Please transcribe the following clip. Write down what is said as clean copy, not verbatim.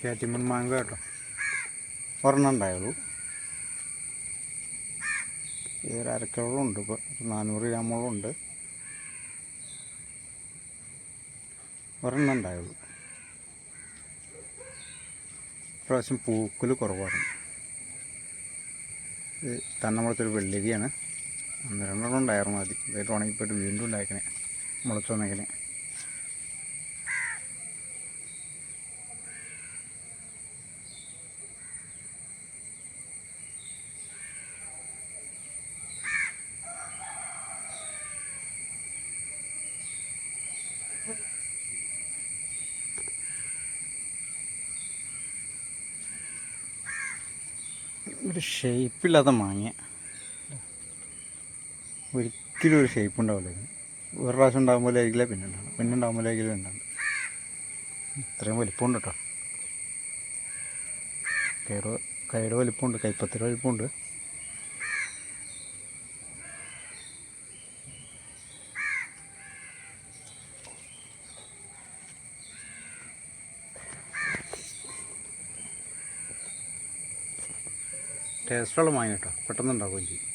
കാറ്റിമൺ മാങ്ങ കേട്ടോ, ഒരെണ്ണം ഉണ്ടായുള്ളൂ. ഇതൊരു അരക്കിലോളം ഉണ്ട്. ഇപ്പോൾ 400 ഗ്രാമോളം ഉണ്ട്. ഒരെണ്ണം ഉണ്ടായുള്ളൂ. ഇപ്രാവശ്യം പൂക്കൽ കുറവാണ്. ഇത് തന്നമുളത്തൊരു വെള്ളരിയാണ്. 2 ഉണ്ടായിരുന്നു മതി. ഇതായിട്ട് ഉണങ്ങിപ്പോയിട്ട് വീണ്ടും ഉണ്ടാക്കണേ, മുളച്ച് വന്നേക്കണേ. ഒരു ഷേപ്പില്ലാത്ത മാങ്ങ, ഒരിക്കലും ഒരു ഷേപ്പ് ഉണ്ടാവില്ല. ഒരു പ്രാവശ്യം ഉണ്ടാകുമ്പോൾ ആയിരിക്കില്ല പിന്നെ ഉണ്ടാകും, പിന്നെ ഉണ്ടാകുമ്പോൾ ആയിരിക്കില്ല ഉണ്ടാകും. ഇത്രയും വലിപ്പമുണ്ട് കേട്ടോ. കൈയുടെ വലിപ്പമുണ്ട്, കൈപ്പത്തിയുടെ വലിപ്പമുണ്ട്. ടേസ്റ്റുള്ള മാങ്ങ കേട്ടോ, പെട്ടെന്ന് ഉണ്ടാവുകയും ചെയ്യും.